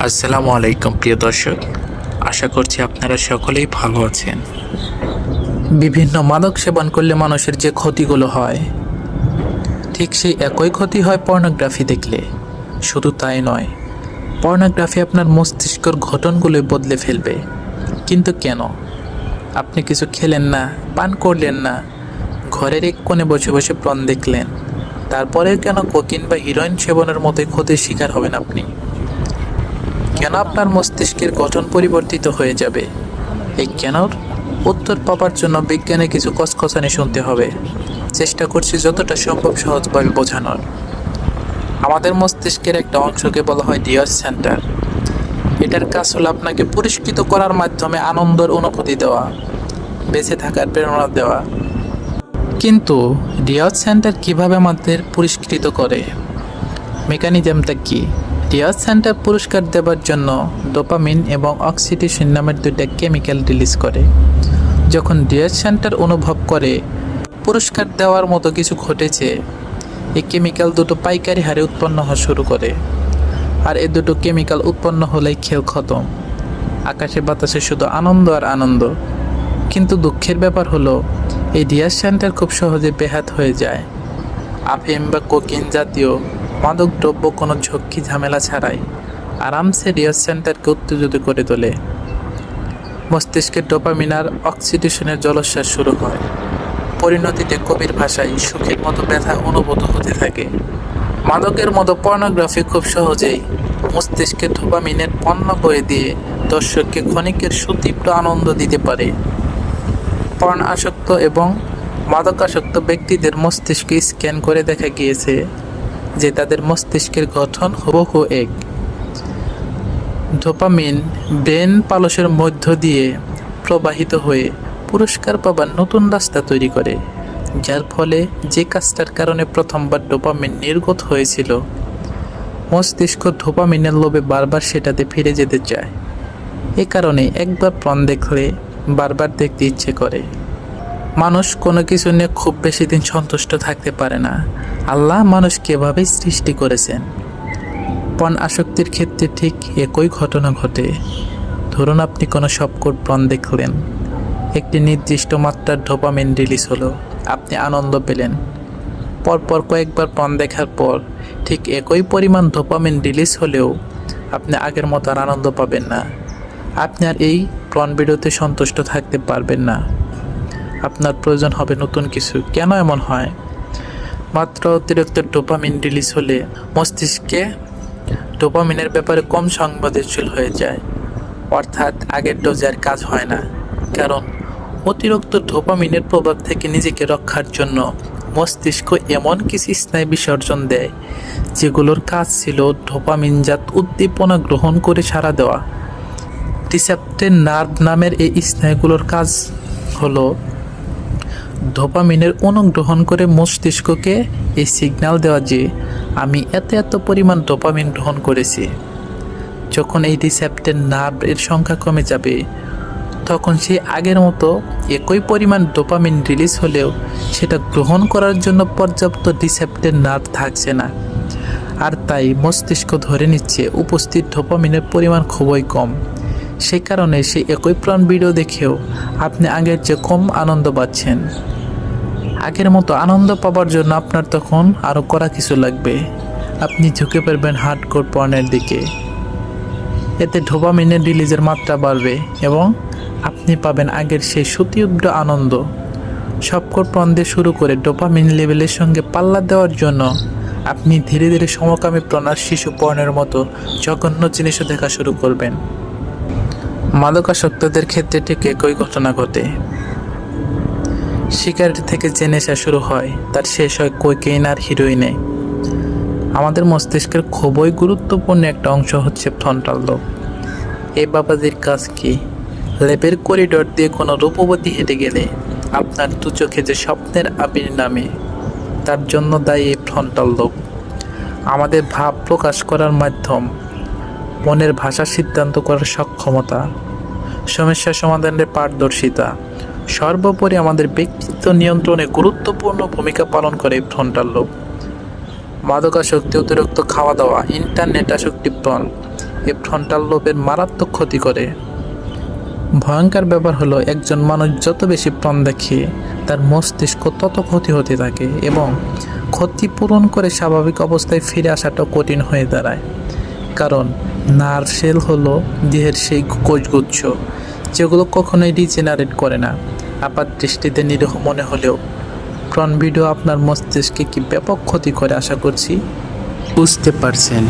আসসালামু আলাইকুম প্রিয় দর্শক, আশা করছি আপনারা সকলেই ভালো আছেন। বিভিন্ন মাদক সেবন করলে মানুষের যে ক্ষতিগুলো হয়, ঠিক সেই একই ক্ষতি হয় পর্নোগ্রাফি দেখলে। শুধু তাই নয়, পর্নোগ্রাফি আপনার মস্তিষ্কের গঠনগুলোই বদলে ফেলবে। কিন্তু কেন? আপনি কিছু খেলেন না, পান করলেন না, ঘরের এক কোণে বসে বসে পর্ন দেখলেন, তারপরেও কেন কোকিন বা হিরোইন সেবনের মতোই ক্ষতির শিকার হবেন আপনি? কেন আপনার মস্তিষ্কের গঠন পরিবর্তিত হয়ে যাবে? এই কেনর উত্তর পাওয়ার জন্য বিজ্ঞানে কিছু কসকসানি শুনতে হবে। চেষ্টা করছি যতটা সম্ভব সহজভাবে বোঝানোর। আমাদের মস্তিষ্কের একটা অংশকে বলা হয় ডিয়াস সেন্টার। এটার কাজ হলো আপনাকে পুরস্কৃত করার মাধ্যমে আনন্দের অনুভূতি দেওয়া, বেঁচে থাকার প্রেরণা দেওয়া। কিন্তু ডিয়াস সেন্টার কিভাবে আমাদের পুরস্কৃত করে? মেকানিজমটা কি? ডিয়াস সেন্টার পুরস্কার দেওয়ার জন্য ডোপামিন এবং অক্সিটোসিন নামের দুইটা কেমিক্যাল রিলিজ করে। যখন ডিয়াস সেন্টার অনুভব করে পুরস্কার দেওয়ার মতো কিছু ঘটেছে, এই কেমিক্যাল দুটো পাইকারি হারে উৎপন্ন হওয়া শুরু করে। আর এই দুটো কেমিক্যাল উৎপন্ন হলেই খেল খতম। আকাশে বাতাসে শুধু আনন্দ আর আনন্দ। কিন্তু দুঃখের ব্যাপার হলো, এই ডিয়াস সেন্টার খুব সহজে বেহাত হয়ে যায়। আফিম বা কোকিন জাতীয় মাদক দ্রব্য কোনো ঝক্কি ঝামেলা ছাড়াই আরামসে ডিয়াস সেন্টারকে উত্তেজিত করে তোলে। মস্তিষ্কে ডোপামিন আর অক্সিটোসিনের জলোচ্ছ্বাস শুরু হয়। পরিণতিতে কবির ভাষায় সুখের মতো ব্যথা অনুভূত হতে থাকে। মাদকের মতো পর্নোগ্রাফি খুব সহজেই মস্তিষ্কে ডোপামিনের পণ্য বয়ে দিয়ে দর্শককে ক্ষণিকের সুতীব্র আনন্দ দিতে পারে। পর্ন আসক্ত এবং মাদকাসক্ত ব্যক্তিদের মস্তিষ্কে স্ক্যান করে দেখা গিয়েছে যে তাদের মস্তিষ্কের গঠন হুবহু এক। ডোপামিন ব্রেন পালসের মধ্য দিয়ে প্রবাহিত হয়ে পুরস্কার পাবার নতুন রাস্তা তৈরি করে, যার ফলে যে কাজটার কারণে প্রথমবার ডোপামিন নির্গত হয়েছিল, মস্তিষ্ক ডোপামিনের লোভে বারবার সেটাতে ফিরে যেতে চায়। এ কারণে একবার পর্ন দেখলে বারবার দেখতে ইচ্ছে করে। মানুষ কোনো কিছু নিয়ে খুব বেশি দিন সন্তুষ্ট থাকতে পারে না। আল্লাহ মানুষকে এভাবেই সৃষ্টি করেছেন। পর্ন আসক্তির ক্ষেত্রে ঠিক একই ঘটনা ঘটে। ধরুন আপনি কোনো সবকট পর্ন দেখলেন, একটি নির্দিষ্ট মাত্রার ডোপামিন রিলিজ হলো, আপনি আনন্দ পেলেন। পরপর কয়েকবার পর্ন দেখার পর ঠিক একই পরিমাণ ডোপামিন রিলিজ হলেও আপনি আগের মতো আর আনন্দ পাবেন না। আপনি আর এই পর্ন ভিডিওতে সন্তুষ্ট থাকতে পারবেন না। আপনার প্রয়োজন হবে নতুন কিছু। কেন এমন হয়? মাত্র অতিরিক্ত ডোপামিন রিলিজ হলে মস্তিষ্কে ডোপামিনের ব্যাপারে কম সংবেদনশীল হয়ে যায়, অর্থাৎ আগের ডোজে আর কাজ হয় না। কারণ অতিরিক্ত ডোপামিনের প্রভাব থেকে নিজেকে রক্ষার জন্য মস্তিষ্ক এমন কিছু স্নায়ু বিসর্জন দেয় যেগুলোর কাজ ছিল ডোপামিনজাত উদ্দীপনা গ্রহণ করে সাড়া দেওয়া। রিসেপ্টর নার্ভ নামের এই স্নায়ুগুলোর কাজ হলো ডোপামিনের অনুগ্রহণ করে মস্তিষ্ককে এই সিগন্যাল দেওয়া যে আমি এত পরিমাণ ডোপামিন গ্রহণ করেছি। যখন এই রিসেপ্টর নার্ভের সংখ্যা কমে যাবে, তখন সে আগের মতো একই পরিমাণ ডোপামিন রিলিজ হলেও সেটা গ্রহণ করার জন্য পর্যাপ্ত রিসেপ্টর নার্ভ থাকছে না। আর তাই মস্তিষ্ক ধরে নিচ্ছে উপস্থিত ডোপামিনের পরিমাণ খুবই কম। সে কারণে সে একই পর্ন ভিডিও দেখেও আপনি আগের চেয়ে কম আনন্দ পাচ্ছেন। আগের মতো আনন্দ পাওয়ার জন্য আপনার তখন আরও করা কিছু লাগবে। আপনি ঝুঁকে পড়বেন হার্ডকোর পর্নের দিকে। এতে ডোপামিনের রিলিজের মাত্রা বাড়বে এবং আপনি পাবেন আগের সেই সুতীব্র আনন্দ। সবকট পর্ন দিয়ে শুরু করে ডোপামিন লেভেলের সঙ্গে পাল্লা দেওয়ার জন্য আপনি ধীরে ধীরে সমকামী প্রণার শিশু পর্নের মতো জঘন্য জিনিসও দেখা শুরু করবেন। মাদকাসক্তদের ক্ষেত্রে ঠিক একই ঘটনা ঘটে। সিগারেট থেকে যে নেশা শুরু হয় তার শেষ হয় কোকেইন আর হিরোইনে। আমাদের মস্তিষ্কের খুবই গুরুত্বপূর্ণ একটা অংশ হচ্ছে ফ্রন্টাল লোব। এই বাবাজির কাজ কি? লেবের করিডোর দিয়ে কোনো রূপবতী হেঁটে গেলে আপনার দু চোখে যে স্বপ্নের আবির নামে, তার জন্য দায়ী এই ফ্রন্টাল লোব। আমাদের ভাব প্রকাশ করার মাধ্যম, মনের ভাষা সিদ্ধান্ত করার সক্ষমতা, সমস্যা সমাধানের পারদর্শিতা, সর্বোপরি আমাদের ব্যক্তিত্ব নিয়ন্ত্রণে গুরুত্বপূর্ণ ভূমিকা পালন করে এই ফ্রন্টাল লোব। মাদকাসক্তি, অতিরিক্ত খাওয়া দাওয়া, ইন্টারনেট আসক্তি, পর্ন এই ফ্রন্টাল লোবের মারাত্মক ক্ষতি করে। ভয়ঙ্কর ব্যাপার হলো, একজন মানুষ যত বেশি পর্ন দেখে তার মস্তিষ্ক তত ক্ষতি হতে থাকে এবং ক্ষতিপূরণ করে স্বাভাবিক অবস্থায় ফিরে আসাটা কঠিন হয়ে দাঁড়ায়। কারণ নার্ভ সেল হলো দেহের সেই কোষগুচ্ছ যেগুলো কখনোই রিজেনারেট করে না। আপাত দৃষ্টিতে নিরীহ মনে হলেও পর্ন ভিডিও আপনার মস্তিষ্কে কি ব্যাপক ক্ষতি করে আশা করছি বুঝতে পারছেন।